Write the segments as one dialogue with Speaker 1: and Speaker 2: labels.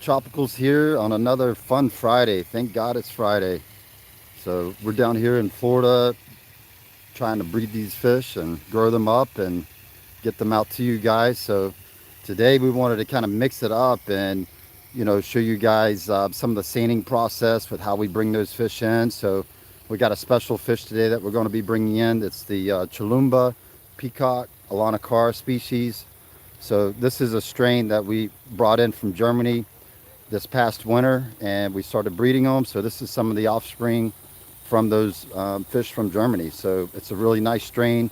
Speaker 1: Tropicals here on another fun Friday. Thank God it's Friday. So we're down here in Florida trying to breed these fish and grow them up and get them out to you guys. So today we wanted to kind of mix it up and show you guys some of the seining process with how we bring those fish in. So we got a special fish today that we're going to be bringing in. It's the Chalumba peacock alanacar species. So this is a strain that we brought in from Germany this past winter and we started breeding them. So this is some of the offspring from those fish from Germany. So it's a really nice strain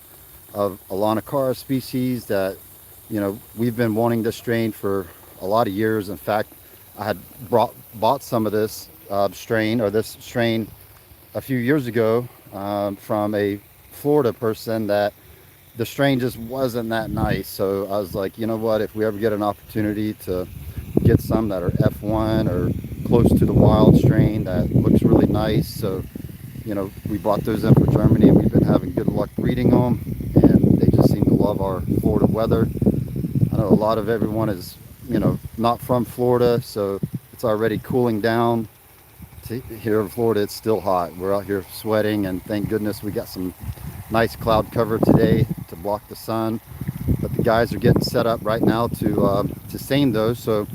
Speaker 1: of alanacar species that we've been wanting this strain for a lot of years. In fact, I had bought some of this strain a few years ago from a Florida person that the strain just wasn't that nice. So I was like, you know what, if we ever get an opportunity to get some that are F1 or close to the wild strain that looks really nice. So we brought those in for Germany and we've been having good luck breeding them, and they just seem to love our Florida weather. I know a lot of everyone is not from Florida, so it's already cooling down. Here in Florida it's still hot. We're out here sweating, and thank goodness we got some nice cloud cover today to block the sun. But the guys are getting set up right now to seine those, so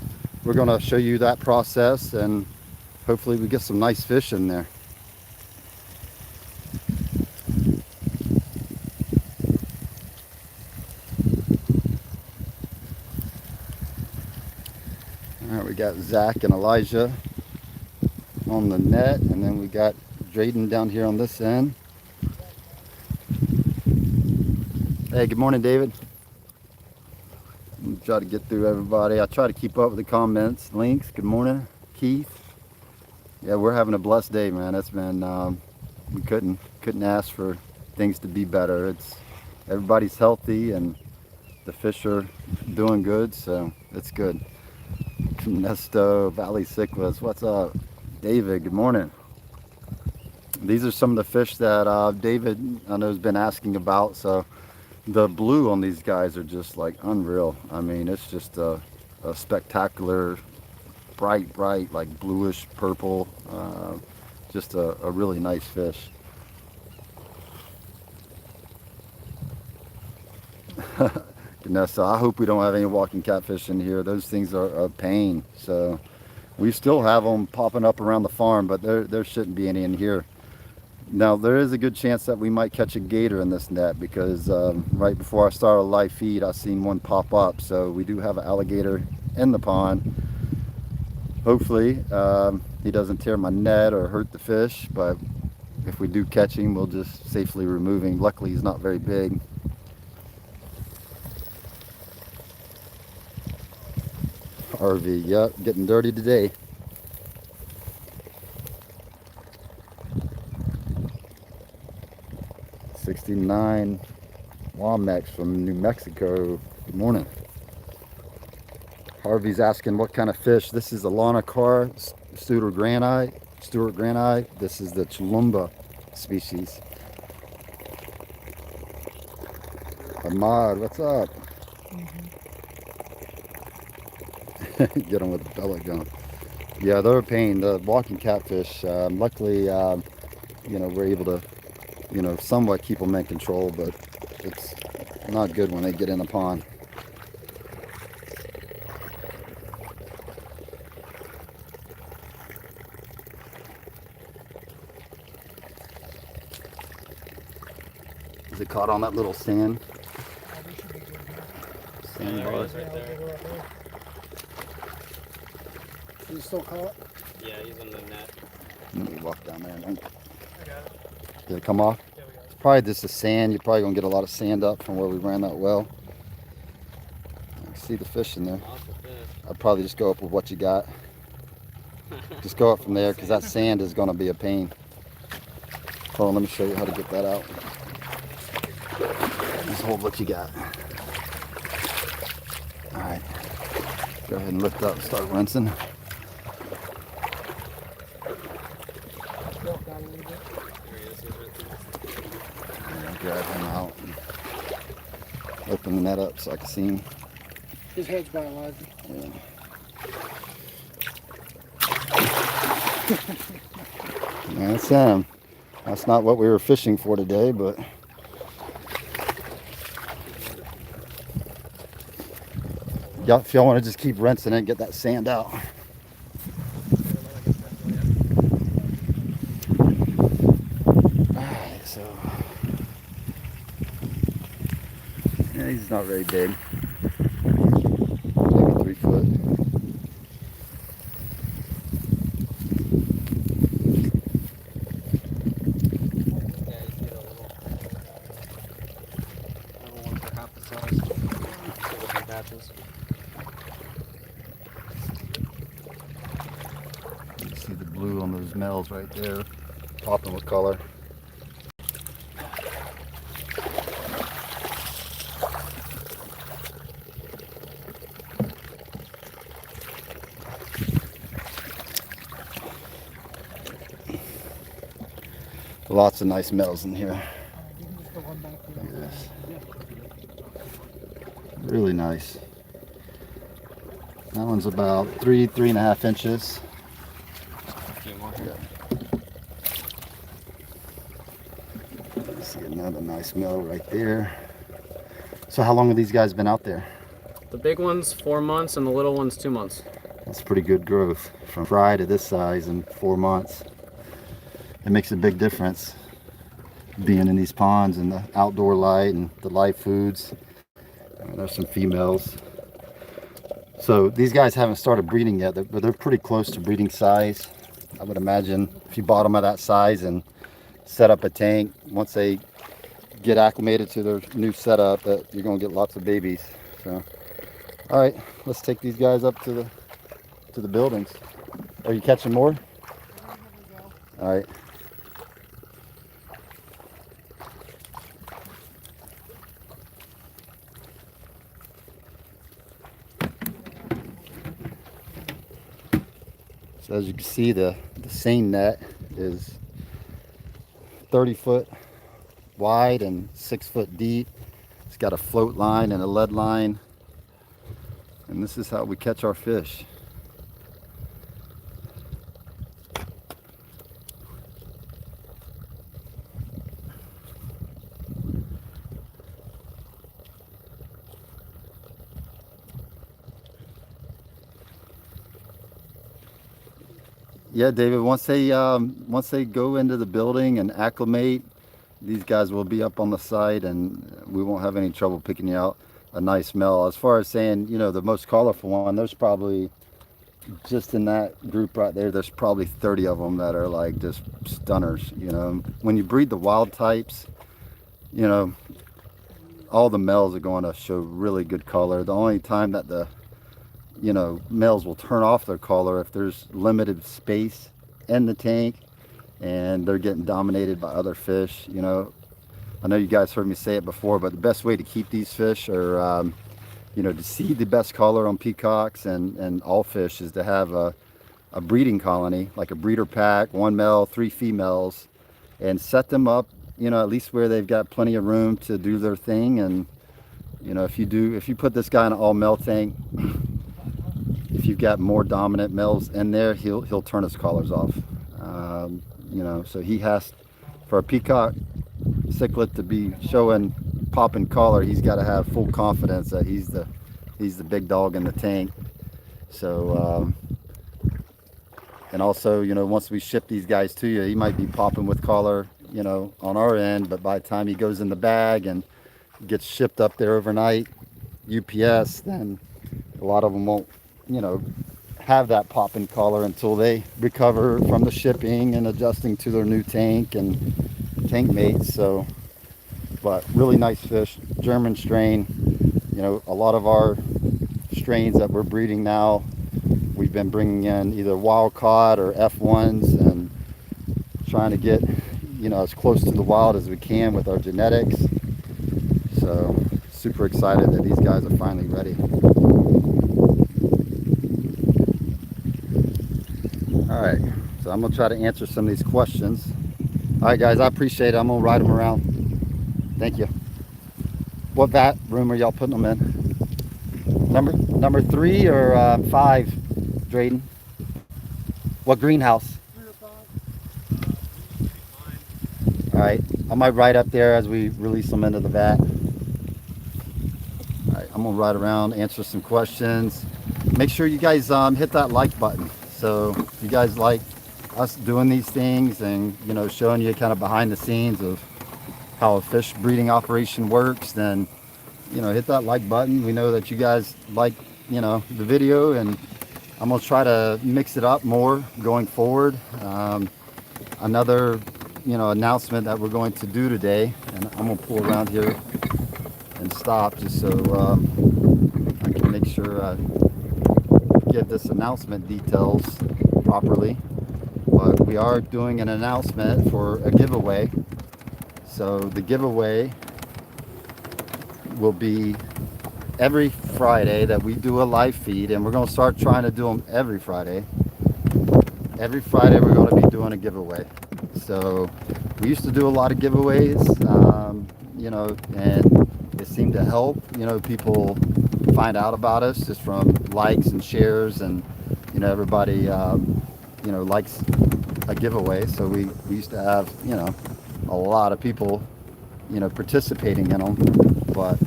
Speaker 1: we're going to show you that process and hopefully we get some nice fish in there. All right, we got Zach and Elijah on the net, and then we got Drayden down here on this end. Hey, good morning, David. Try to get through everybody. I try to keep up with the comments, links. Good morning, Keith. Yeah, we're having a blessed day, man. It's been we couldn't ask for things to be better. Everybody's healthy and the fish are doing good, so it's good. Nesto, Valley Cichlids, what's up? David, good morning. These are some of the fish that David, I know, has been asking about. So the blue on these guys are just like unreal. I mean, it's just a spectacular, bright, like bluish purple. Just a really nice fish. Vanessa, I hope we don't have any walking catfish in here. Those things are a pain. So we still have them popping up around the farm, but there shouldn't be any in here. Now, there is a good chance that we might catch a gator in this net because right before I started a live feed, I seen one pop up. So we do have an alligator in the pond. Hopefully, he doesn't tear my net or hurt the fish, but if we do catch him, we'll just safely remove him. Luckily, he's not very big. RV, yep, getting dirty today. '69 Wamex from New Mexico. Good morning. Harvey's asking what kind of fish. This is a alanacar, Stewart granite. This is the Chalumba species. Ahmad, what's up? Get them with the pellet gun. Yeah, they're a pain. The walking catfish. Luckily, we're able to, somewhat keep them in control, but it's not good when they get in the pond. Is it caught on that little sand? Sandbar.
Speaker 2: Right there.
Speaker 3: Is he still caught?
Speaker 2: Yeah, he's on the net.
Speaker 1: Let me walk down there.
Speaker 3: I got it.
Speaker 1: Did it come off?
Speaker 3: Yeah, we got it.
Speaker 1: It's probably just the sand. You're probably gonna get a lot of sand up from where we ran that well. I can see the fish in there.
Speaker 2: Awesome fish.
Speaker 1: I'd probably just go up with what you got. Just go up from there because that sand is gonna be a pain. Hold on, let me show you how to get that out. Just hold what you got. All right. Go ahead and lift up and start rinsing.
Speaker 3: Walk down a little bit.
Speaker 2: There he is. He's right there.
Speaker 1: Grab him out and open the net up so I can see him.
Speaker 3: His head's by Elijah.
Speaker 1: Yeah. That's them. That's not what we were fishing for today, but if y'all want to just keep rinsing it, get that sand out. Alright, so yeah, he's not very big. Maybe 3 foot.
Speaker 2: Yeah, you get a little one for half the size. Two different batches.
Speaker 1: You see the blue on those males right there, popping with color. Lots of nice males in here.
Speaker 3: You can just go one back to that.
Speaker 1: Yes. Really nice. That one's about 3.5 inches.
Speaker 2: A few more.
Speaker 1: Yeah. See another nice male right there. So how long have these guys been out there?
Speaker 2: The big one's 4 months and the little one's 2 months.
Speaker 1: That's pretty good growth from fry to this size in 4 months. It makes a big difference being in these ponds and the outdoor light and the live foods. And there's some females. So these guys haven't started breeding yet, but they're pretty close to breeding size. I would imagine if you bought them at that size and set up a tank, once they get acclimated to their new setup, that you're going to get lots of babies. So, all right, let's take these guys up to the buildings. Are you catching more? All right. So as you can see, the seine net is 30 foot wide and 6 foot deep. It's got a float line and a lead line. And this is how we catch our fish. Yeah, David, once they go into the building and acclimate, these guys will be up on the site and we won't have any trouble picking out a nice male. As far as saying, you know, the most colorful one, there's probably, just in that group right there, there's probably 30 of them that are like just stunners. You know, when you breed the wild types, you know, all the males are going to show really good color. The only time that the males will turn off their color if there's limited space in the tank and they're getting dominated by other fish. You know, I know you guys heard me say it before, but the best way to keep these fish are, to see the best color on peacocks and all fish is to have a breeding colony, like a breeder pack, 1 male, 3 females, and set them up, at least where they've got plenty of room to do their thing. And, if you put this guy in an all male tank, if you've got more dominant males in there, he'll turn his collars off. So he has, for a peacock cichlid to be showing popping collar, he's got to have full confidence that he's the big dog in the tank. So and also, once we ship these guys to you, he might be popping with collar, on our end, but by the time he goes in the bag and gets shipped up there overnight, UPS, then a lot of them won't have that popping collar until they recover from the shipping and adjusting to their new tank and tank mates. So, but really nice fish, German strain. A lot of our strains that we're breeding now, we've been bringing in either wild caught or F1s and trying to get as close to the wild as we can with our genetics. So super excited that these guys are finally ready. All right, so I'm gonna try to answer some of these questions. All right, guys, I appreciate it. I'm gonna ride them around. Thank you. What vat room are y'all putting them in? Number 3 or 5, Drayden? What greenhouse? All right, I might ride up there as we release them into the vat. All right, I'm gonna ride around, answer some questions. Make sure you guys hit that like button. So if you guys like us doing these things and showing you kind of behind the scenes of how a fish breeding operation works, then hit that like button. We know that you guys like the video, and I'm gonna try to mix it up more going forward. Another announcement that we're going to do today, and I'm gonna pull around here and stop just so I can make sure I give this announcement details properly. But we are doing an announcement for a giveaway. So the giveaway will be every Friday that we do a live feed, and we're going to start trying to do them every Friday. Every Friday we're going to be doing a giveaway. So we used to do a lot of giveaways, and it seemed to help, people find out about us just from likes and shares, and everybody likes a giveaway. So we used to have a lot of people participating in them. But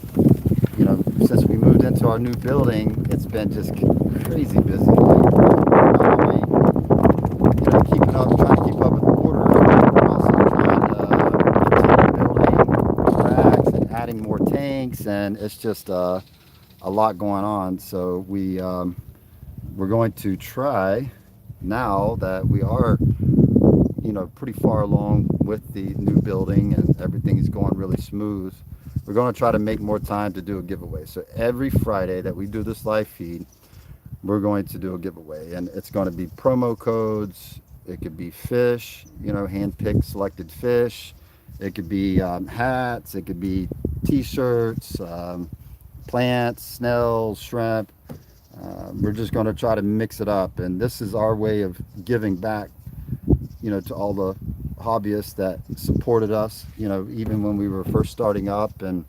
Speaker 1: since we moved into our new building, it's been just crazy busy. Like, not only keeping up, trying to keep up with the orders, but we're also trying to continue building racks and adding more tanks, and it's just a lot going on. So we're going to try, now that we are pretty far along with the new building and everything is going really smooth, we're going to try to make more time to do a giveaway. So every Friday that we do this live feed, we're going to do a giveaway, and it's going to be promo codes. It could be fish, hand-picked selected fish. It could be hats. It could be t-shirts, plants, snails, shrimp. We're just going to try to mix it up, and this is our way of giving back to all the hobbyists that supported us, even when we were first starting up. And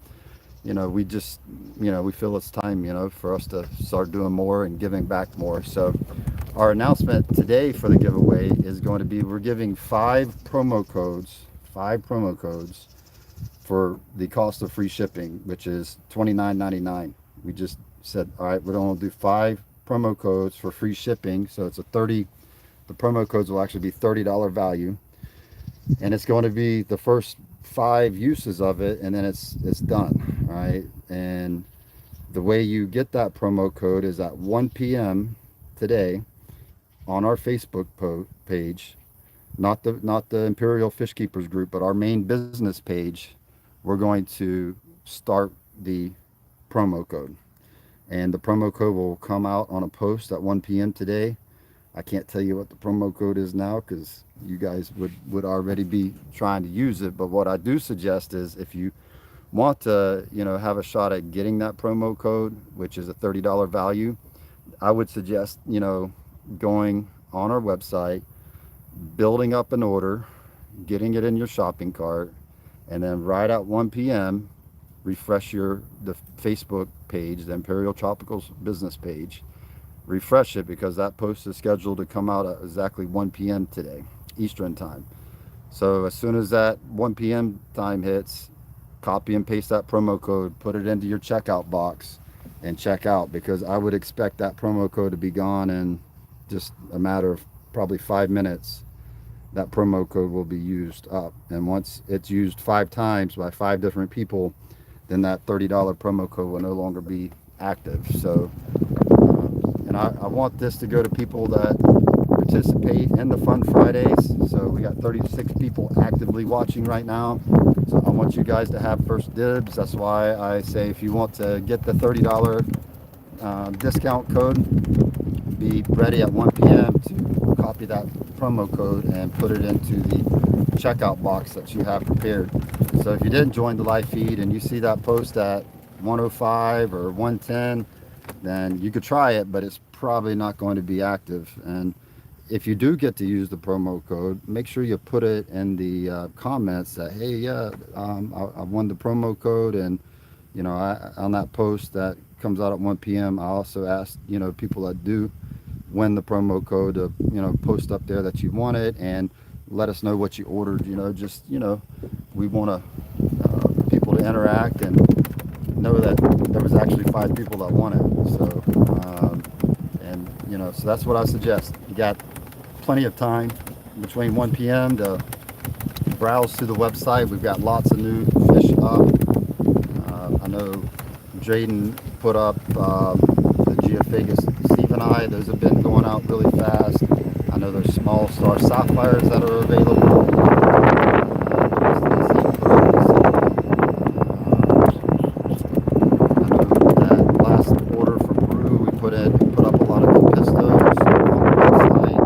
Speaker 1: we just we feel it's time for us to start doing more and giving back more. So our announcement today for the giveaway is going to be, we're giving five promo codes for the cost of free shipping, which is $29.99. We just said, all right, we're going to do five promo codes for free shipping. So it's the promo codes will actually be $30 value, and it's going to be the first 5 uses of it, and then it's done. All right. And the way you get that promo code is at 1 p.m. today on our Facebook page, not the Imperial Fish Keepers group, but our main business page. We're going to start the promo code, and the promo code will come out on a post at 1 p.m. today. I can't tell you what the promo code is now, because you guys would already be trying to use it. But what I do suggest is, if you want to have a shot at getting that promo code, which is a $30 value, I would suggest going on our website, building up an order, getting it in your shopping cart, and then right at 1 p.m. refresh the Facebook page, the Imperial Tropicals business page. Refresh it, because that post is scheduled to come out at exactly 1 p.m. today, Eastern time. So as soon as that 1 p.m. time hits, copy and paste that promo code, put it into your checkout box, and check out, because I would expect that promo code to be gone in just a matter of probably 5 minutes. That promo code will be used up, and once it's used 5 times by 5 different people, then that $30 promo code will no longer be active. So and I want this to go to people that participate in the Fun Fridays. So we got 36 people actively watching right now. So I want you guys to have first dibs. That's why I say, if you want to get the $30 discount code, be ready at 1 p.m. to copy that promo code and put it into the checkout box that you have prepared. So if you didn't join the live feed and you see that post at 105 or 110, then you could try it, but it's probably not going to be active. And if you do get to use the promo code, make sure you put it in the comments that, hey, yeah, I won the promo code. And on that post that comes out at 1 p.m., I also asked people that do win the promo code to post up there that you want it. And let us know what you ordered. Just we want people to interact and know that there was actually 5 people that won it. So that's what I suggest. You got plenty of time between 1 p.m. to browse through the website. We've got lots of new fish up. I know Jaden put up the Geophagus Steve and I. Those have been going out really fast. I know there's small star sapphires that are available. That last order from Brew, we put up a lot of new pistos on the website.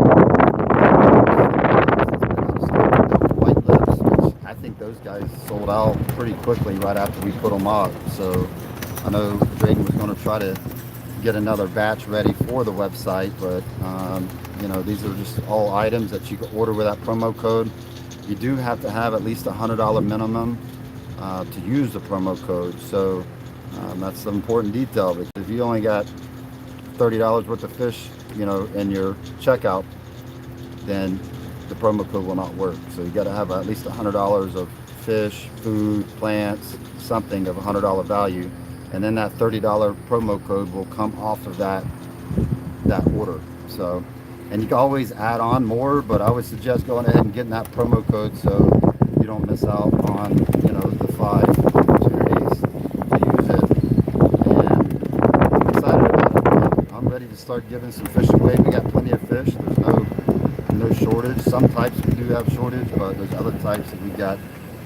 Speaker 1: White lips, which I think those guys sold out pretty quickly right after we put them up. So I know Drayden was going to try to get another batch ready for the website, but these are just all items that you can order with that promo code. You do have to have at least $100 minimum to use the promo code. So that's an important detail, because if you only got $30 worth of fish, in your checkout, then the promo code will not work. So you got to have at least $100 of fish, food, plants, something of $100 value, and then that $30 promo code will come off of that order. So, and you can always add on more, but I would suggest going ahead and getting that promo code so you don't miss out on the 5 opportunities to use it. And I'm excited about it. I'm ready to start giving some fish away. We got plenty of fish. There's no shortage. Some types we do have shortage, but there's other types that we got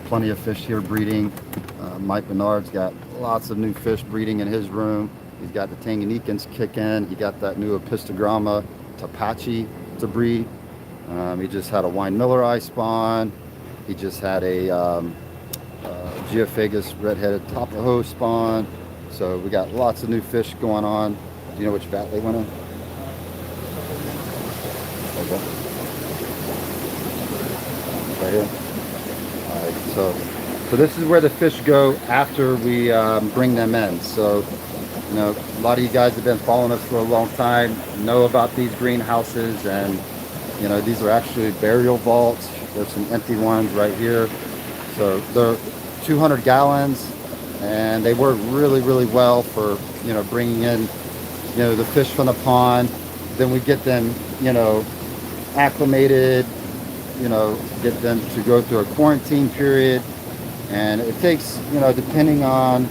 Speaker 1: plenty of fish here breeding. Mike Bernard's got lots of new fish breeding in his room. He's got the Tanganyikans kicking. He got that new Epistogramma Tapachi to breed. He just had a Wine Miller eye spawn. He just had a Geophagus red-headed Tapaho spawn. So we got lots of new fish going on. Do you know which vat they went in? Okay. Right here. All right. So this is where the fish go after we bring them in. So a lot of you guys have been following us for a long time, know about these greenhouses, and these are actually burial vaults. There's some empty ones right here. So they're 200 gallons, and they work really, really well for bringing in the fish from the pond. Then we get them acclimated, get them to go through a quarantine period, and it takes depending on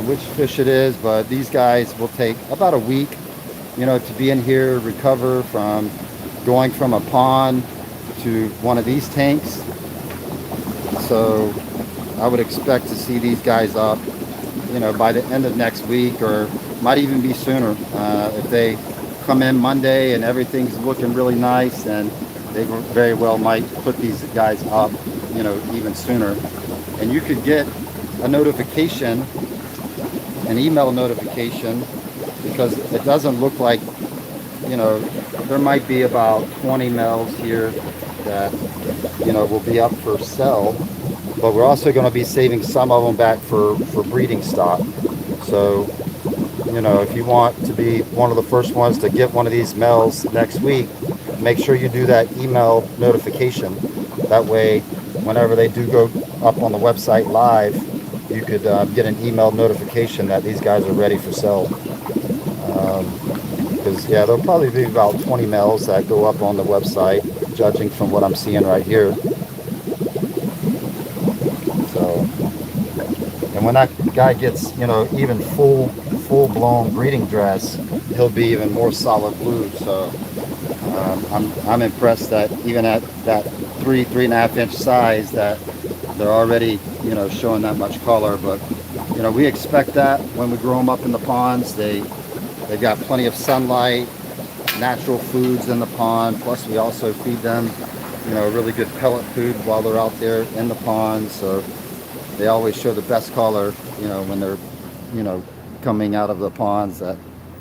Speaker 1: which fish it is, but these guys will take about a week to be in here, recover from going from a pond to one of these tanks. So I would expect to see these guys up by the end of next week, or might even be sooner. If they come in Monday and everything's looking really nice, and they very well might put these guys up even sooner. And you could get a notification, an email notification, because it doesn't look like, there might be about 20 males here that, will be up for sale, but we're also going to be saving some of them back for breeding stock. So, if you want to be one of the first ones to get one of these males next week, make sure you do that email notification. That way, whenever they do go up on the website live, you could get an email notification that these guys are ready for sale. Because there'll probably be about 20 males that go up on the website, judging from what I'm seeing right here. So, and when that guy gets even full-blown breeding dress, he'll be even more solid blue. So I'm impressed that even at that 3.5 inch size, that they're already showing that much color. But we expect that when we grow them up in the ponds. They've got plenty of sunlight, natural foods in the pond, plus we also feed them really good pellet food while they're out there in the pond. So they always show the best color when they're coming out of the ponds that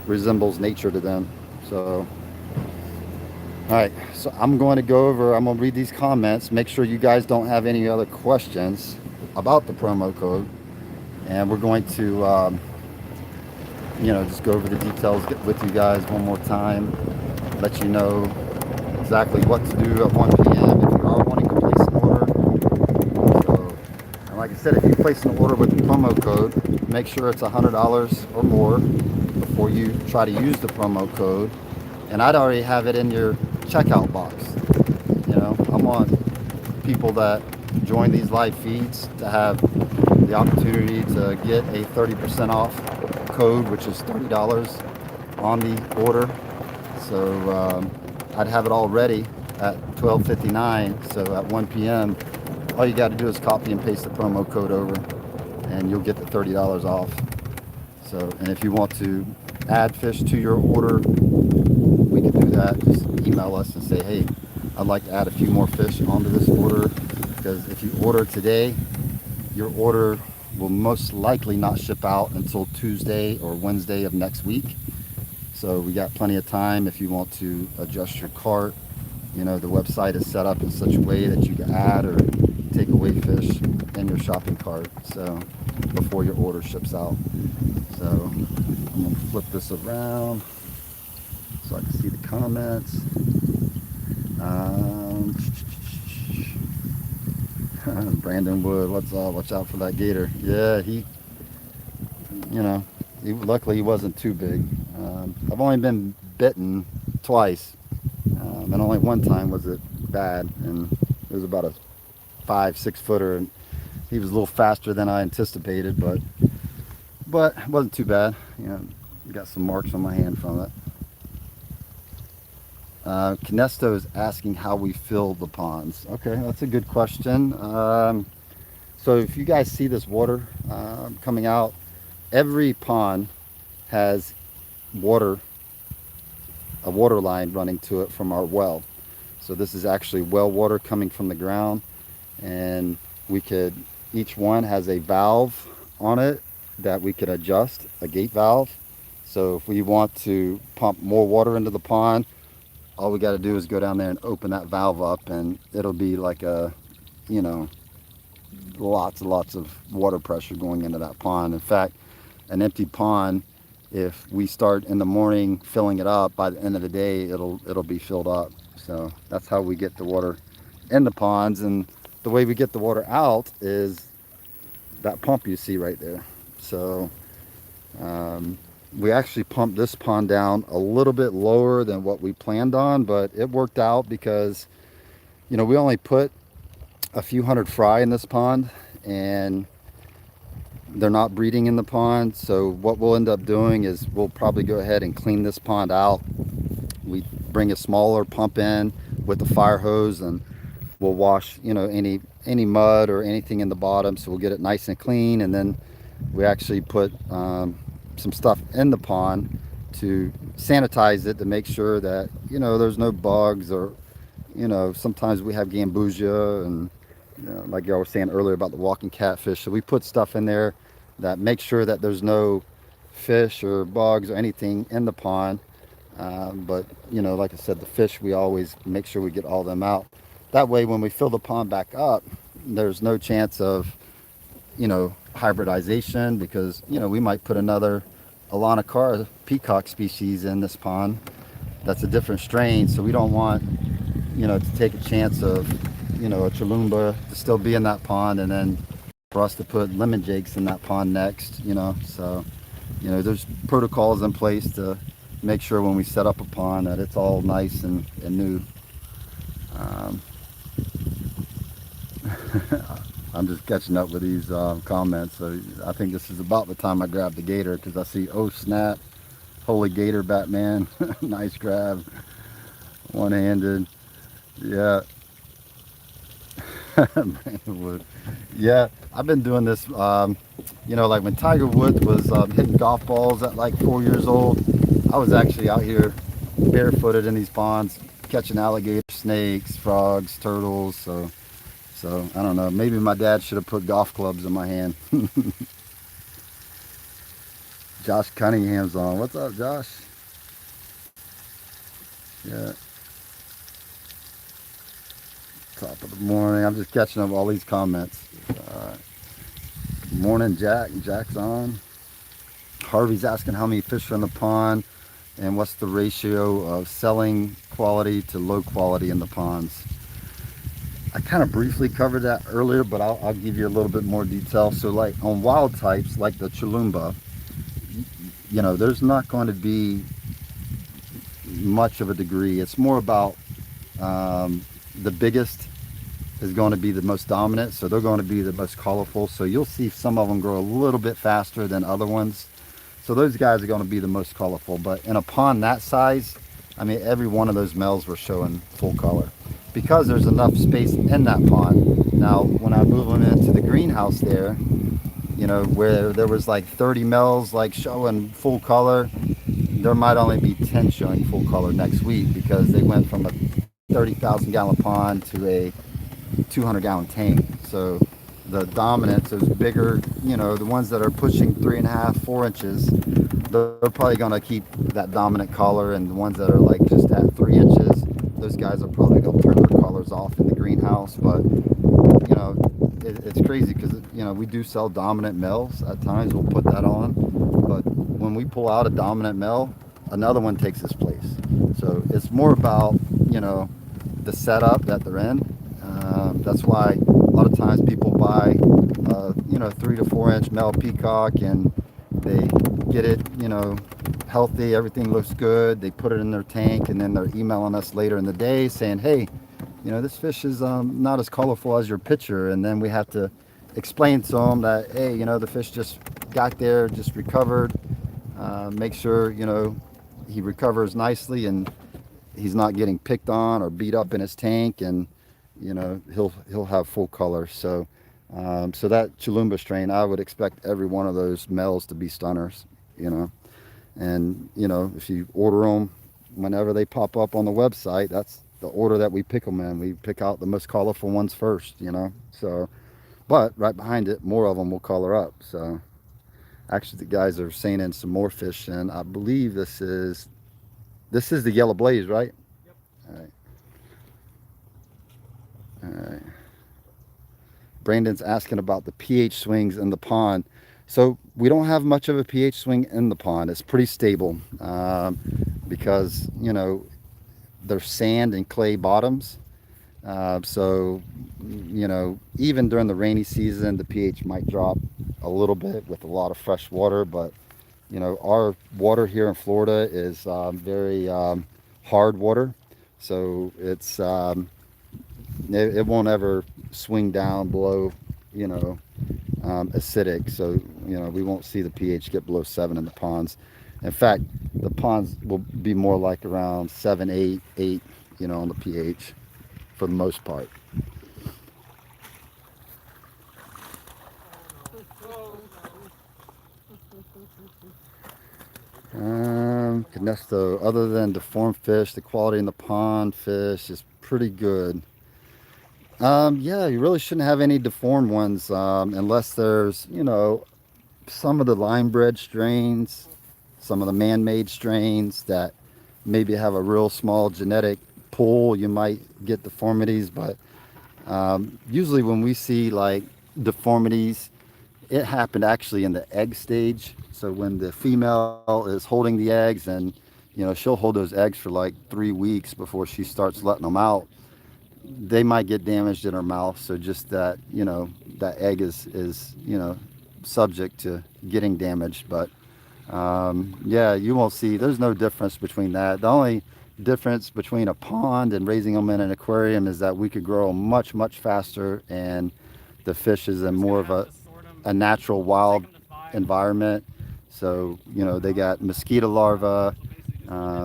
Speaker 1: resembles nature to them. So all right, so I'm going to read these comments, make sure you guys don't have any other questions about the promo code, and we're going to just go over the details with you guys one more time, let you know exactly what to do at 1 p.m. if you like I said, if you place an order with the promo code, make sure it's $100 or more before you try to use the promo code. And I'd already have it in your checkout box. I want people that join these live feeds to have the opportunity to get a 30% off code, which is $30 on the order. So I'd have it all ready at 12:59. So at 1 p.m., all you got to do is copy and paste the promo code over, and you'll get the $30 off. So, and if you want to add fish to your order, we can do that. Just email us and say, hey, I'd like to add a few more fish onto this order, because if you order today, your order will most likely not ship out until Tuesday or Wednesday of next week. So we got plenty of time if you want to adjust your cart. The website is set up in such a way that you can add or take away fish in your shopping cart, so before your order ships out. So I'm gonna flip this around so I can see the comments. Brandon Wood, what's up? Watch out for that gator. Yeah, luckily he wasn't too big. I've only been bitten twice, and only one time was it bad, and it was about a 5-6 footer, and he was a little faster than I anticipated, but it wasn't too bad. Got some marks on my hand from it. Kinesto is asking how we fill the ponds. Okay, that's a good question. So if you guys see this water coming out, every pond has water, a water line running to it from our well. So this is actually well water coming from the ground, and each one has a valve on it that we could adjust, a gate valve. So if we want to pump more water into the pond, all we got to do is go down there and open that valve up, and it'll be like lots and lots of water pressure going into that pond. In fact, an empty pond, if we start in the morning filling it up, by the end of the day it'll be filled up. So that's how we get the water in the ponds. And the way we get the water out is that pump you see right there. So we actually pumped this pond down a little bit lower than what we planned on, but it worked out because we only put a few hundred fry in this pond, and they're not breeding in the pond. So what we'll end up doing is we'll probably go ahead and clean this pond out. We bring a smaller pump in with the fire hose, and we'll wash any mud or anything in the bottom, so we'll get it nice and clean. And then we actually put some stuff in the pond to sanitize it, to make sure that there's no bugs, or sometimes we have gambusia, and like y'all were saying earlier about the walking catfish. So we put stuff in there that makes sure that there's no fish or bugs or anything in the pond. But like I said, the fish, we always make sure we get all them out. That way when we fill the pond back up, there's no chance of hybridization, because we might put another Alanacara peacock species in this pond that's a different strain. So we don't want to take a chance of a Chalumba to still be in that pond, and then for us to put lemon jakes in that pond next. So there's protocols in place to make sure when we set up a pond that it's all nice and new. I'm just catching up with these comments. So I think this is about the time I grab the gator, because I see, oh snap, holy gator, Batman. Nice grab, one-handed. Yeah. Yeah, I've been doing this, like when Tiger Woods was hitting golf balls at like 4 years old, I was actually out here barefooted in these ponds catching alligators, snakes, frogs, turtles. So I don't know, maybe my dad should have put golf clubs in my hand. Josh Cunningham's on. What's up, Josh? Yeah. Top of the morning. I'm just catching up all these comments. Morning, Jack. Jack's on. Harvey's asking how many fish are in the pond and what's the ratio of selling quality to low quality in the ponds. I kind of briefly covered that earlier, but I'll give you a little bit more detail. So, like on wild types, like the Chalumba, there's not going to be much of a degree. It's more about the biggest is going to be the most dominant, so they're going to be the most colorful. So you'll see some of them grow a little bit faster than other ones. So those guys are going to be the most colorful. But in a pond that size, I mean, every one of those males were showing full color because there's enough space in that pond. Now, when I move them into the greenhouse there, where there was like 30 males like showing full color, there might only be 10 showing full color next week because they went from a 30,000 gallon pond to a 200-gallon tank. So the dominants, those bigger, the ones that are pushing 3.5, 4 inches, they're probably going to keep that dominant color, and the ones that are like just at 3 inches, those guys are probably going to turn their colors off in the greenhouse. But it's crazy because we do sell dominant males at times. We'll put that on, but when we pull out a dominant male, another one takes its place. So it's more about the setup that they're in. That's why a lot of times people buy 3 to 4 inch male peacock, and they get it healthy, everything looks good, they put it in their tank, and then they're emailing us later in the day saying, hey, this fish is not as colorful as your picture. And then we have to explain to them that, hey, the fish just got there, just recovered. Make sure, he recovers nicely and he's not getting picked on or beat up in his tank, and, he'll have full color. So that Chalumba strain, I would expect every one of those males to be stunners, and, if you order them whenever they pop up on the website, that's the order that we pick them in. We pick out the most colorful ones first, So, but right behind it, more of them will color up. So, actually, the guys are seining some more fish, and I believe this is the yellow blaze, right?
Speaker 3: Yep.
Speaker 1: All right. All right. Brandon's asking about the pH swings in the pond. So we don't have much of a pH swing in the pond. It's pretty stable because there's sand and clay bottoms. So, even during the rainy season, the pH might drop a little bit with a lot of fresh water. But, our water here in Florida is very hard water. So it won't ever swing down below, acidic. So, we won't see the pH get below 7 in the ponds. In fact, the ponds will be more like around 7, 8, 8, on the pH for the most part. Canesto, other than deformed fish, the quality in the pond fish is pretty good. Yeah, you really shouldn't have any deformed ones unless there's, some of the line bred strains, some of the man-made strains that maybe have a real small genetic pool. You might get deformities, but usually when we see like deformities, it happened actually in the egg stage. So when the female is holding the eggs, and she'll hold those eggs for like 3 weeks before she starts letting them out, they might get damaged in her mouth. So just that that egg is subject to getting damaged. But yeah, you won't see, there's no difference between that. The only difference between a pond and raising them in an aquarium is that we could grow them much faster, and the fish is in more of a natural wild environment. So they got mosquito larvae,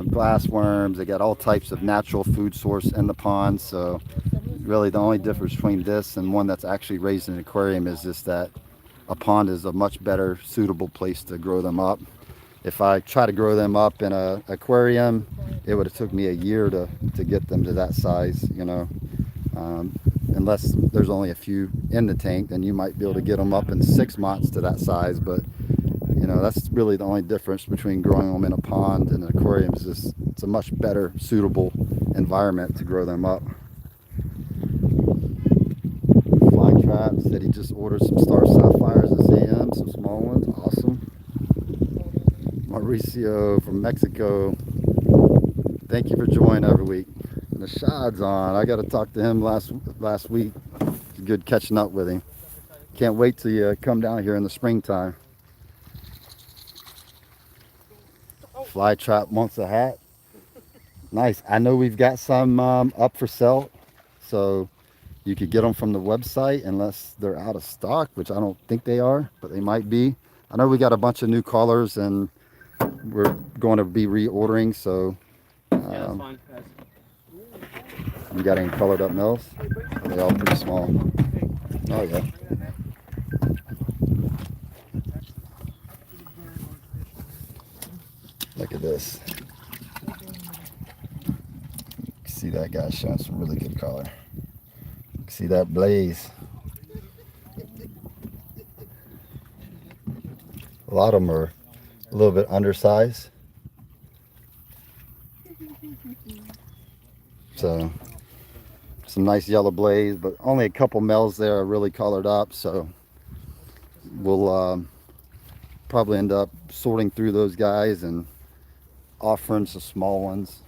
Speaker 1: glass worms, they got all types of natural food source in the pond. So really the only difference between this and one that's actually raised in an aquarium is just that a pond is a much better suitable place to grow them up. If I try to grow them up in an aquarium, it would have took me a year to get them to that size, unless there's only a few in the tank, then you might be able to get them up in 6 months to that size. But that's really the only difference between growing them in a pond and an aquarium, is just it's a much better suitable environment to grow them up. Fly Trap said he just ordered some star sapphires at AM, some small ones. Awesome. Mauricio from Mexico, thank you for joining every week. The shad's on. I got to talk to him last week. It's good catching up with him. Can't wait till you come down here in the springtime. Fly trap wants a hat. Nice. I know we've got some up for sale, so you could get them from the website unless they're out of stock, which I don't think they are, but they might be. I know we got a bunch of new colors and we're going to be reordering, so
Speaker 2: Yeah, that's fine, guys.
Speaker 1: you got any colored up mills? Are they all pretty small? Oh yeah. Look at this. See that guy showing some really good color. See that blaze. A lot of them are a little bit undersized. So some nice yellow blaze, but only a couple males there are really colored up. So we'll probably end up sorting through those guys and offering some small ones.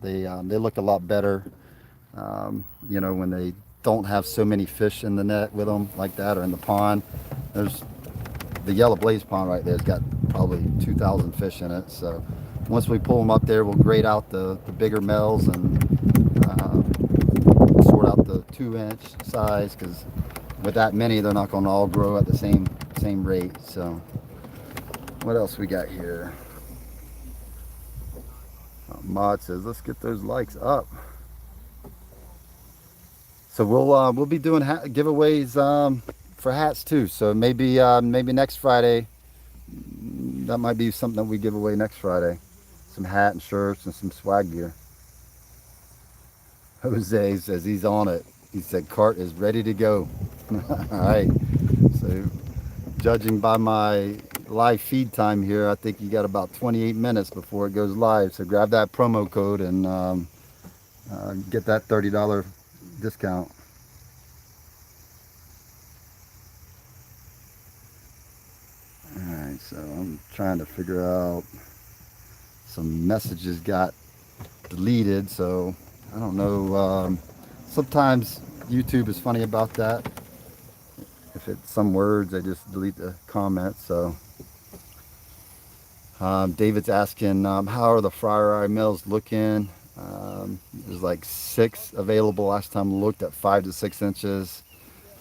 Speaker 1: They look a lot better, you know, when they don't have so many fish in the net with them like that or in the pond. There's the yellow blaze pond right there has got probably 2,000 fish in it. So once we pull them up there, we'll grade out the bigger males and sort out the 2-inch size, because with that many, they're not going to all grow at the same rate. So what else we got here? Mod says, let's get those likes up. So we'll be doing giveaways for hats too. So maybe next Friday, that might be something that we give away next Friday. Some hat and shirts and some swag gear. Jose says he's on it. He said cart is ready to go. All right. So judging by my live feed time here, I think you got about 28 minutes before it goes live. So grab that promo code and get that $30 discount. Alright, so I'm trying to figure out, some messages got deleted, so I don't know. Sometimes YouTube is funny about that. If it's some words, they just delete the comments. So David's asking, how are the fryer eye males looking? There's like 6 available last time I looked at 5 to 6 inches.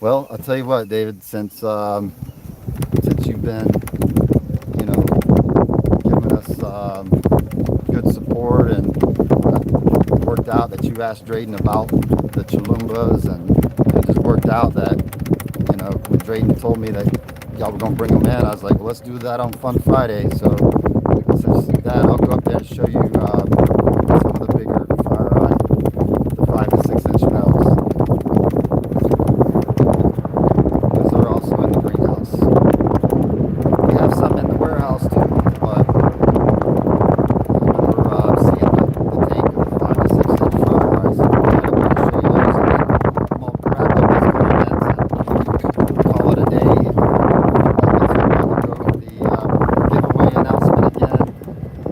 Speaker 1: Well, I'll tell you what, David, since you've been, you know, giving us good support, and it worked out that you asked Drayden about the chalumbas, and it just worked out that, you know, when Drayden told me that y'all were gonna bring them in, I was like, well, let's do that on Fun Friday. So since that, I'll go up there and show you some of the bigger fire eye, the 5 to 6 inch males. Those are also in the greenhouse. We have some in the warehouse too, but we're seeing the tank of the 5 to 6 inch fire eyes. So I'm going to show you those, and then we'll wrap up these comments and call it a day. Giveaway announcement again,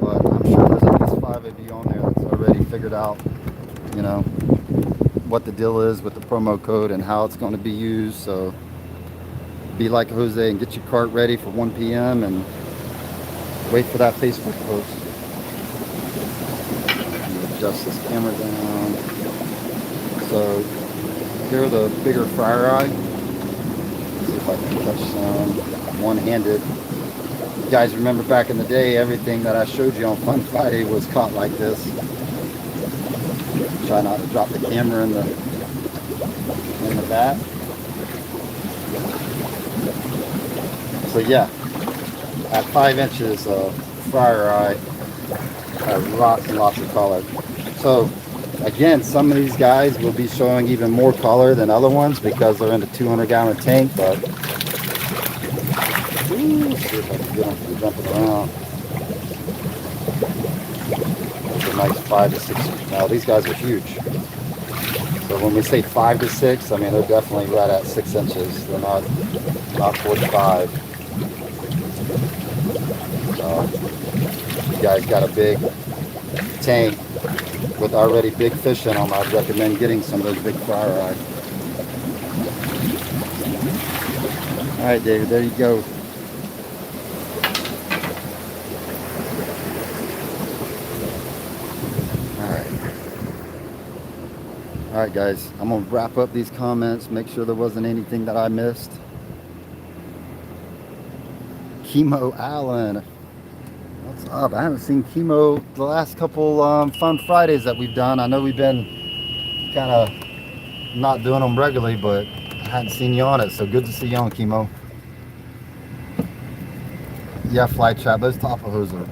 Speaker 1: but I'm sure there's at least 5 of you on there that's already figured out, you know, what the deal is with the promo code and how it's going to be used. So be like Jose and get your cart ready for 1 p.m. and wait for that Facebook post. Adjust this camera down. So here are the bigger fryer eye. Let's see if I can catch some one-handed. You guys remember back in the day, everything that I showed you on Fun Friday was caught like this. Try not to drop the camera in the bat. So yeah, at 5 inches of fryer eye, has lots and lots of color. So again, some of these guys will be showing even more color than other ones because they're in a 200-gallon tank, but let's see if I can get them from jumping around. Those are nice 5 to 6 inch. Now these guys are huge. So when we say 5 to 6, I mean they're definitely right at 6 inches. They're not 45. So you guys got a big tank. with already big fish in them, I'd recommend getting some of those big fry rods. All right, David, there you go. All right. All right, guys, I'm going to wrap up these comments, make sure there wasn't anything that I missed. Chemo Allen, what's up? I haven't seen Chemo the last couple Fun Fridays that we've done. I know we've been kind of not doing them regularly, but I hadn't seen you on it, so good to see you on, Chemo. Yeah, fly trap. Those Tapajos are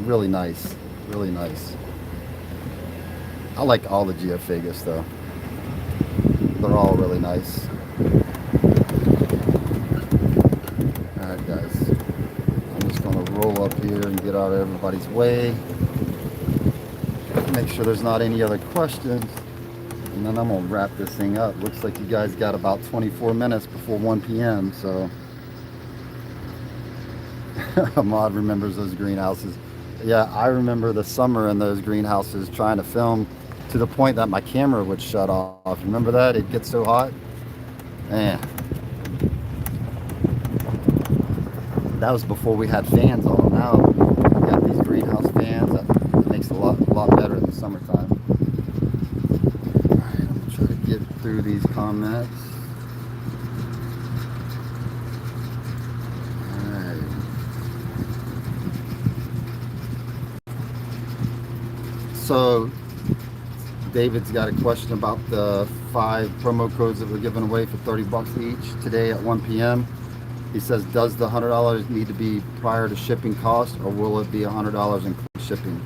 Speaker 1: really nice, really nice. I like all the Geophagus though. They're all really nice. All right, guys. I'm just gonna roll up here and get out of everybody's way. Make sure there's not any other questions. And then I'm gonna wrap this thing up. Looks like you guys got about 24 minutes before 1 p.m. So Ahmad remembers those greenhouses. Yeah, I remember the summer in those greenhouses trying to film to the point that my camera would shut off. Remember that? It'd get so hot. Man, that was before we had fans on them. Now we got these greenhouse fans. That makes it a lot better in the summertime. All right, I'm gonna try to get through these comments. All right. So David's got a question about the 5 promo codes that we're giving away for 30 bucks each today at 1 p.m. He says, does the $100 need to be prior to shipping cost, or will it be $100 including shipping?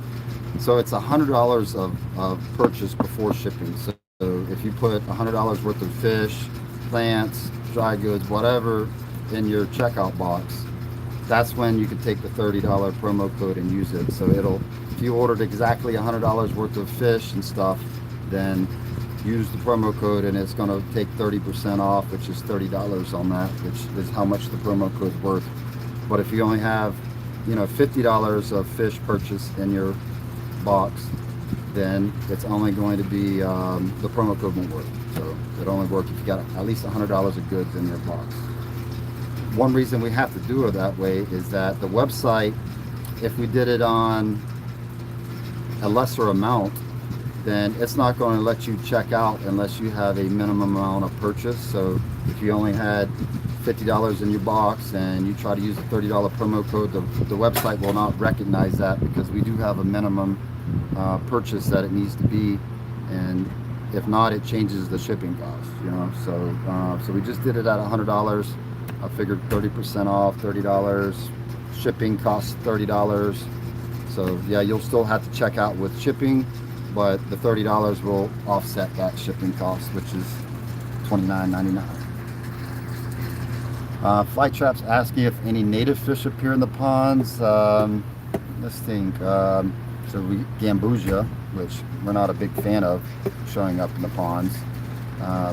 Speaker 1: So it's $100 of purchase before shipping. So if you put $100 worth of fish, plants, dry goods, whatever in your checkout box, that's when you can take the $30 promo code and use it. So if you ordered exactly $100 worth of fish and stuff, then use the promo code and it's going to take 30% off, which is $30 on that, which is how much the promo code's worth. But if you only have, $50 of fish purchase in your box, then it's only going to be, the promo code won't work. So it only works if you got at least $100 of goods in your box. One reason we have to do it that way is that the website, if we did it on a lesser amount, then it's not going to let you check out unless you have a minimum amount of purchase. So if you only had $50 in your box and you try to use the $30 promo code, the website will not recognize that, because we do have a minimum purchase that it needs to be, and if not, it changes the shipping cost. So we just did it at $100. I figured 30% off, $30. Shipping costs $30. So yeah, you'll still have to check out with shipping, but the $30 will offset that shipping cost, which is $29.99. Fly Trap's asking if any native fish appear in the ponds. Let's think. So Gambusia, which we're not a big fan of showing up in the ponds.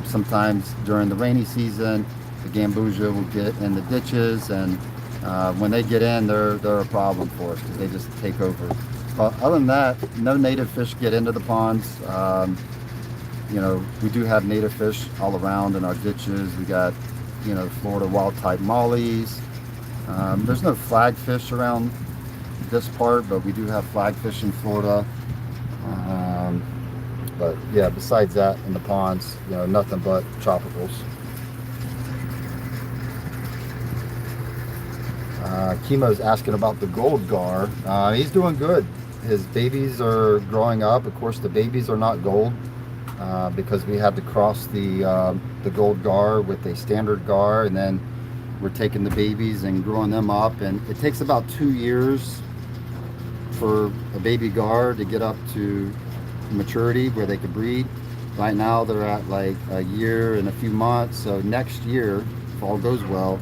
Speaker 1: Sometimes during the rainy season, the Gambusia will get in the ditches, and when they get in, they're a problem for us because they just take over. But other than that, no native fish get into the ponds. We do have native fish all around in our ditches. We got, Florida wild type mollies. There's no flagfish around this part, but we do have flagfish in Florida. But yeah, besides that, in the ponds, nothing but tropicals. Chemo's asking about the gold gar. He's doing good. His babies are growing up. Of course, the babies are not gold because we had to cross the gold gar with a standard gar, and then we're taking the babies and growing them up. And it takes about 2 years for a baby gar to get up to maturity where they can breed. Right now, they're at like a year and a few months. So next year, if all goes well,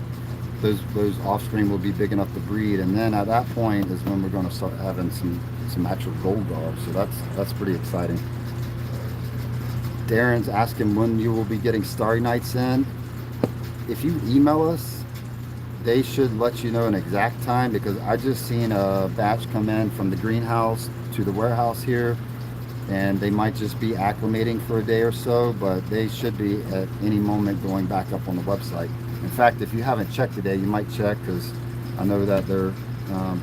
Speaker 1: those offspring will be big enough to breed, and then at that point is when we're going to start having some actual gold gar. So that's pretty exciting. Darren's asking when you will be getting Starry Nights in. If you email us, they should let you know an exact time, because I just seen a batch come in from the greenhouse to the warehouse here, and they might just be acclimating for a day or so, but they should be at any moment going back up on the website. In fact, if you haven't checked today, you might check, because I know that they're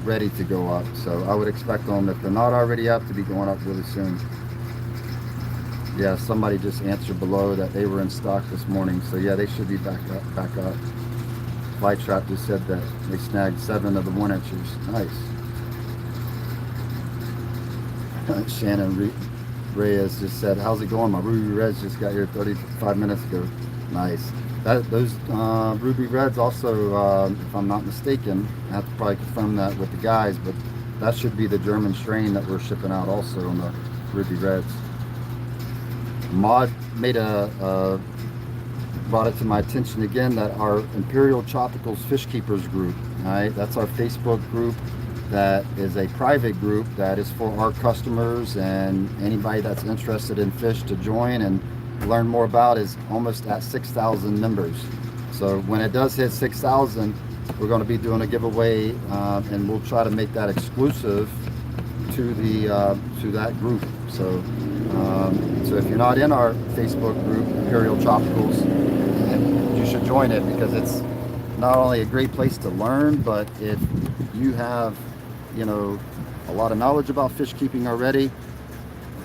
Speaker 1: ready to go up. So I would expect them, if they're not already up, to be going up really soon. Yeah, somebody just answered below that they were in stock this morning. So yeah, they should be back up. Fly Trap just said that they snagged 7 of the 1-inchers. Nice. Shannon Reyes just said, "How's it going? My Ruby Reds just got here 35 minutes ago." Nice. Those Ruby Reds also, if I'm not mistaken, I have to probably confirm that with the guys, but that should be the German strain that we're shipping out also on the Ruby Reds. Maud made brought it to my attention again that our Imperial Tropicals Fish Keepers group, right? That's our Facebook group. That is a private group that is for our customers and anybody that's interested in fish to join and learn more about. Is almost at 6,000 members. So when it does hit 6,000, we're going to be doing a giveaway, and we'll try to make that exclusive to that group. So if you're not in our Facebook group, Imperial Tropicals, you should join it, because it's not only a great place to learn, but if you have a lot of knowledge about fish keeping already,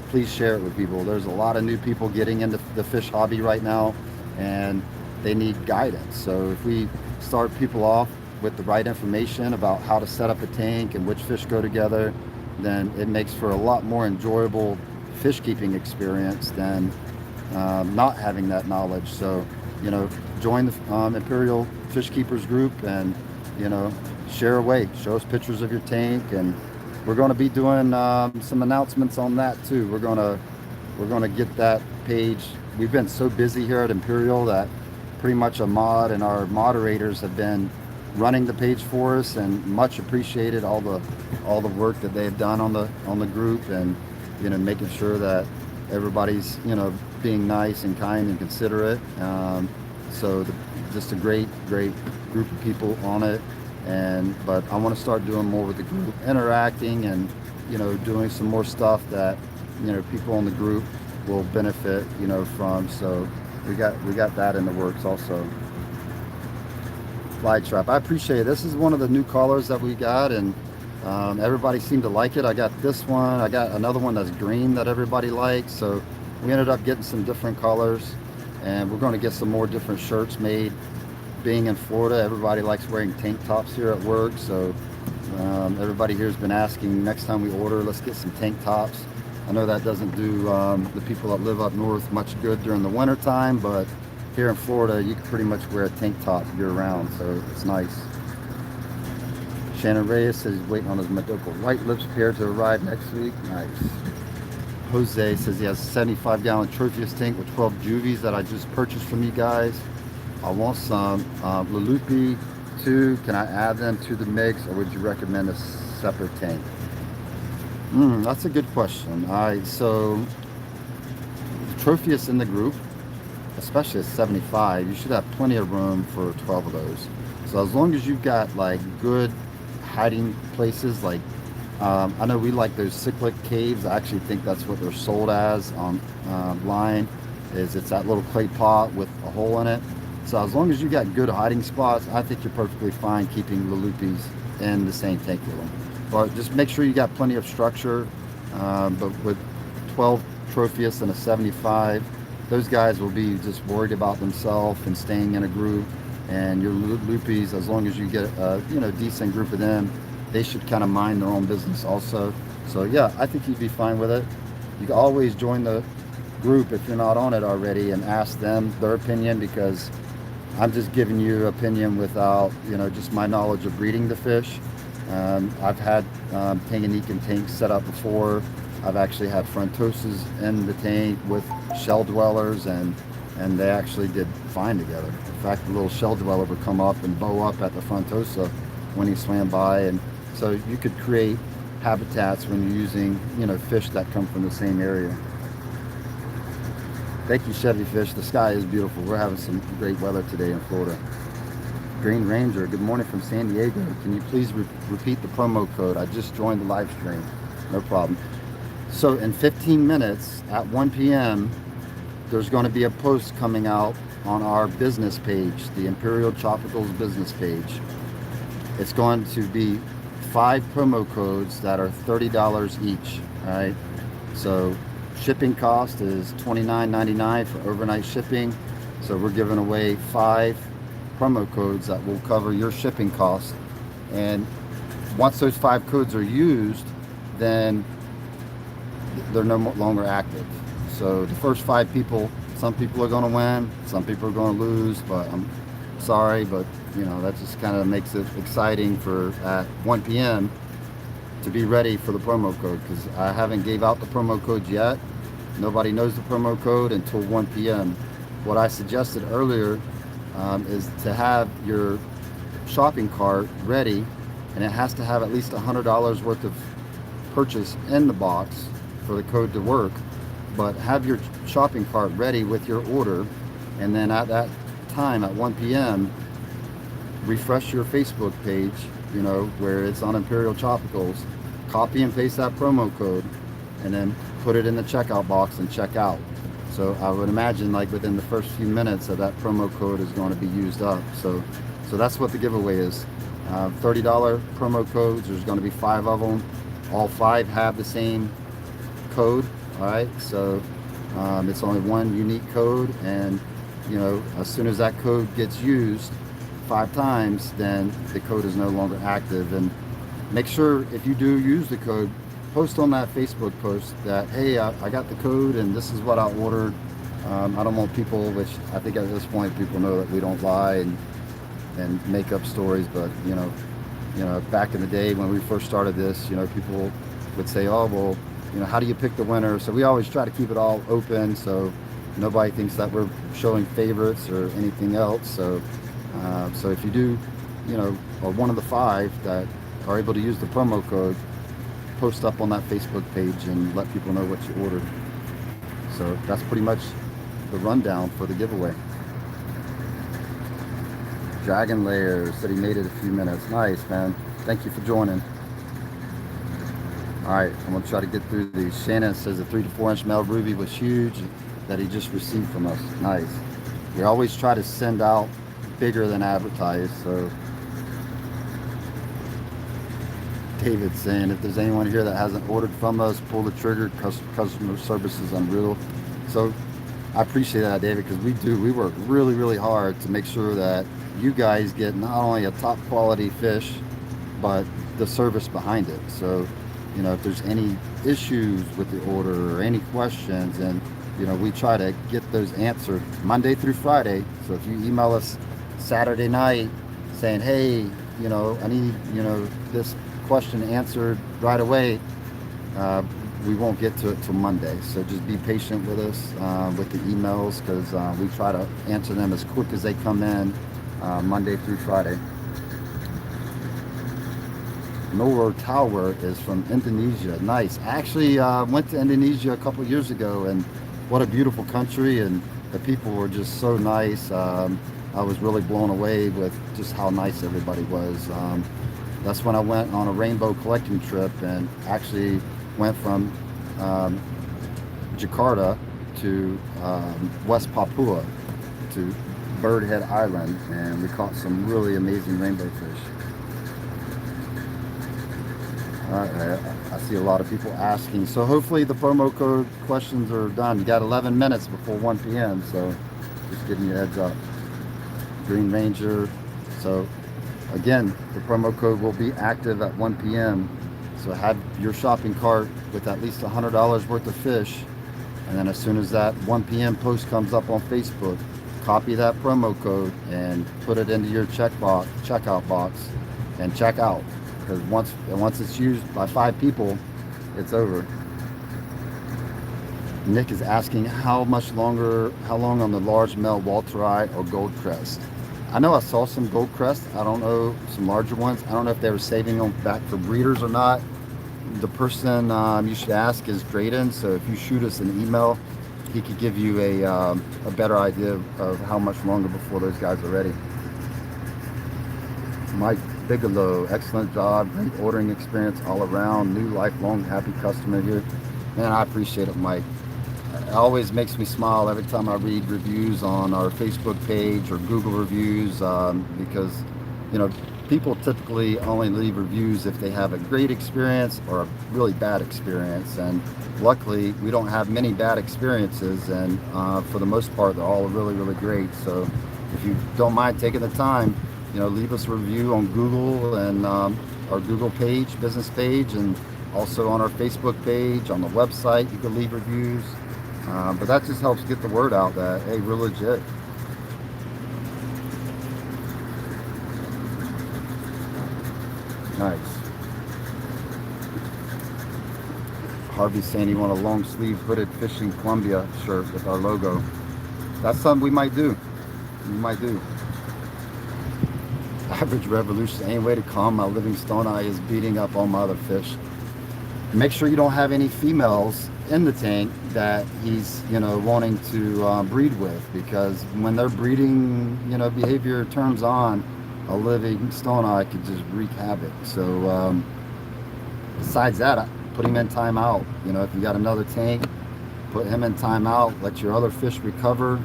Speaker 1: please share it with people. There's a lot of new people getting into the fish hobby right now, and they need guidance. So if we start people off with the right information about how to set up a tank and which fish go together, then it makes for a lot more enjoyable fish keeping experience than not having that knowledge. So join the Imperial Fish Keepers group, and share away, show us pictures of your tank, and we're going to be doing some announcements on that too. We're going to get that page. We've been so busy here at Imperial that pretty much Ahmad and our moderators have been running the page for us, and much appreciated all the work that they've done on the group, and making sure that everybody's being nice and kind and considerate. Just a great group of people on it. But I want to start doing more with the group, interacting, and doing some more stuff that people in the group will benefit from. So we got that in the works also. Fly Trap, I appreciate it. This is one of the new colors that we got, and everybody seemed to like it. I got this one, I got another one that's green that everybody likes, so we ended up getting some different colors, and we're going to get some more different shirts made. Being in Florida, everybody likes wearing tank tops here at work, so everybody here has been asking, next time we order, let's get some tank tops. I know that doesn't do the people that live up north much good during the winter time, but here in Florida you can pretty much wear a tank top year round, so it's nice. Shannon Reyes says he's waiting on his Madoka White Lips pair to arrive next week. Nice. Jose says he has a 75-gallon Tropheus tank with 12 juvies that I just purchased from you guys. I want some Lalupi too. Can I add them to the mix, or would you recommend a separate tank? That's a good question. So the Tropheus in the group, especially at 75, you should have plenty of room for 12 of those. So as long as you've got like good hiding places, like I know we like those cyclic caves. I actually think that's what they're sold as on line. It's that little clay pot with a hole in it. So as long as you got good hiding spots, I think you're perfectly fine keeping Lalupis in the same tank with them. But just make sure you got plenty of structure. But with 12 Tropheus and a 75, those guys will be just worried about themselves and staying in a group. And your Lupis, as long as you get a decent group of them, they should kind of mind their own business also. So yeah, I think you'd be fine with it. You can always join the group if you're not on it already and ask them their opinion, because I'm just giving you opinion without just my knowledge of breeding the fish. I've had Tanganyikan tanks set up before. I've actually had frontoses in the tank with shell dwellers, and they actually did fine together. In fact, the little shell dweller would come up and bow up at the frontosa when he swam by, and so you could create habitats when you're using fish that come from the same area. Thank you, Chevy Fish. The sky is beautiful. We're having some great weather today in Florida. Green Ranger, good morning from San Diego. Can you please repeat the promo code? I just joined the live stream. No problem. So in 15 minutes at 1 p.m., there's going to be a post coming out on our business page, the Imperial Tropicals business page. It's going to be 5 promo codes that are $30 each. All right. So shipping cost is $29.99 for overnight shipping. So we're giving away 5 promo codes that will cover your shipping cost. And once those 5 codes are used, then they're no longer active. So the first 5 people, some people are going to win, some people are going to lose, but I'm sorry, but that just kind of makes it exciting for at 1 p.m. to be ready for the promo code, because I haven't gave out the promo code yet. Nobody knows the promo code until 1 p.m. What I suggested earlier is to have your shopping cart ready, and it has to have at least $100 worth of purchase in the box for the code to work. But have your shopping cart ready with your order, and then at that time at 1 p.m. refresh your Facebook page, where it's on Imperial Tropicals, copy and paste that promo code, and then put it in the checkout box and check out. So I would imagine like within the first few minutes that promo code is going to be used up. So that's what the giveaway is. $30 promo codes. There's going to be 5 of them. All 5 have the same code. All right. So it's only one unique code, and as soon as that code gets used 5 times, then the code is no longer active. And make sure if you do use the code, post on that Facebook post that, hey, I got the code and this is what I ordered. I don't want people, which I think at this point people know that we don't lie and make up stories, but back in the day when we first started this, people would say, oh, well, how do you pick the winner? So we always try to keep it all open so nobody thinks that we're showing favorites or anything else. So if you do, are one of the 5 that are able to use the promo code, post up on that Facebook page and let people know what you ordered. So that's pretty much the rundown for the giveaway. Dragon Lair said he made it a few minutes. Nice, man. Thank you for joining. All right, I'm going to try to get through these. Shannon says the 3 to 4 inch male ruby was huge that he just received from us. Nice. We always try to send out bigger than advertised. So David saying, if there's anyone here that hasn't ordered from us, pull the trigger. Customer service is unreal. So I appreciate that, David, because we work really, really hard to make sure that you guys get not only a top quality fish, but the service behind it. So, if there's any issues with the order or any questions, and we try to get those answered Monday through Friday. So if you email us Saturday night saying, hey, I need, this question answered right away, we won't get to it till Monday. So just be patient with us with the emails, because we try to answer them as quick as they come in Monday through Friday. Noor Tower is from Indonesia. Nice. I actually went to Indonesia a couple years ago, and what a beautiful country, and the people were just so nice. I was really blown away with just how nice everybody was. That's when I went on a rainbow collecting trip and actually went from Jakarta to West Papua to Bird Head Island, and we caught some really amazing rainbow fish. I see a lot of people asking, so hopefully the promo code questions are done. You got 11 minutes before 1 p.m. so just giving you a heads up. Green Ranger. So again, the promo code will be active at 1 p.m. so have your shopping cart with at least $100 worth of fish, and then as soon as that 1 p.m. post comes up on Facebook, copy that promo code and put it into your checkout box and check out. Because once it's used by 5 people, it's over. Nick is asking how long on the large male Walterite or Gold Crest. I know I saw some Gold Crest. I don't know, some larger ones. I don't know if they were saving them back for breeders or not. The person you should ask is Drayden. So if you shoot us an email, he could give you a better idea of how much longer before those guys are ready. Mike Bigelow, excellent job, great ordering experience all around, new lifelong happy customer here. Man, I appreciate it, Mike. It always makes me smile every time I read reviews on our Facebook page or Google reviews, because, you know, people typically only leave reviews if they have a great experience or a really bad experience. And luckily, we don't have many bad experiences, and for the most part, they're all really, really great. So if you don't mind taking the time, leave us a review on Google and our Google page, business page, and also on our Facebook page, on the website, you can leave reviews. But that just helps get the word out that, hey, we're legit. Nice. Harvey's saying he want a long sleeve hooded fishing Columbia shirt with our logo. That's something we might do. We might do. Average revolution. Any way to calm my living stone eye is beating up all my other fish. Make sure you don't have any females in the tank that he's wanting to breed with, because when their breeding behavior turns on, a living stone eye could just wreak havoc. So besides that, put him in timeout. If you got another tank, put him in timeout, let your other fish recover,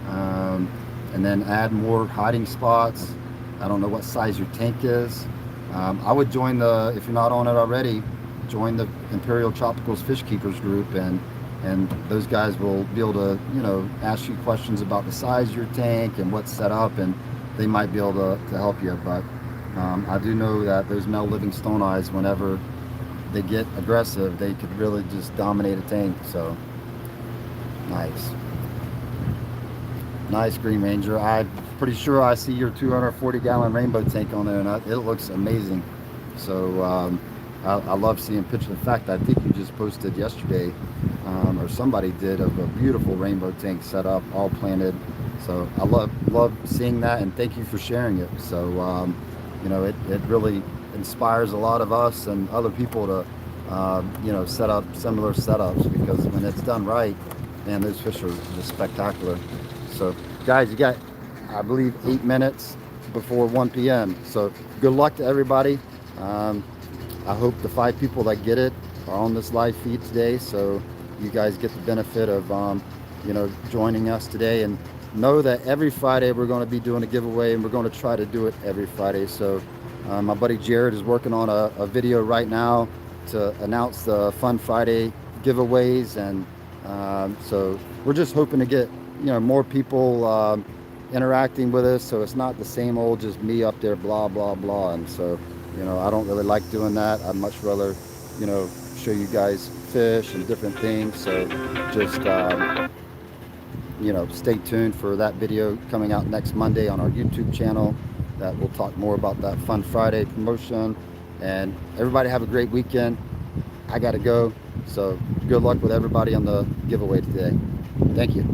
Speaker 1: and then add more hiding spots. I don't know what size your tank is. I would join if you're not on it already, join the Imperial Tropicals Fish Keepers group, and those guys will be able to ask you questions about the size of your tank and what's set up, and they might be able to help you. But I do know that those male living stone eyes, whenever they get aggressive, they could really just dominate a tank. So nice. Nice, Green Ranger. I'm pretty sure I see your 240-gallon rainbow tank on there, and it looks amazing. So I love seeing pictures. In fact, I think you just posted yesterday, or somebody did, of a beautiful rainbow tank set up, all planted. So I love seeing that, and thank you for sharing it. So it really inspires a lot of us and other people to set up similar setups, because when it's done right, man, those fish are just spectacular. So guys, you got, I believe, 8 minutes before 1 p.m. So good luck to everybody. I hope the 5 people that get it are on this live feed today, so you guys get the benefit of joining us today. And know that every Friday we're going to be doing a giveaway, and we're going to try to do it every Friday. So my buddy Jared is working on a video right now to announce the Fun Friday giveaways, and so we're just hoping to get more people interacting with us, so it's not the same old just me up there blah blah blah. And so I don't really like doing that. I'd much rather show you guys fish and different things. So just stay tuned for that video coming out next Monday on our YouTube channel, that will talk more about that Fun Friday promotion. And everybody have a great weekend. I gotta go, so good luck with everybody on the giveaway today. Thank you.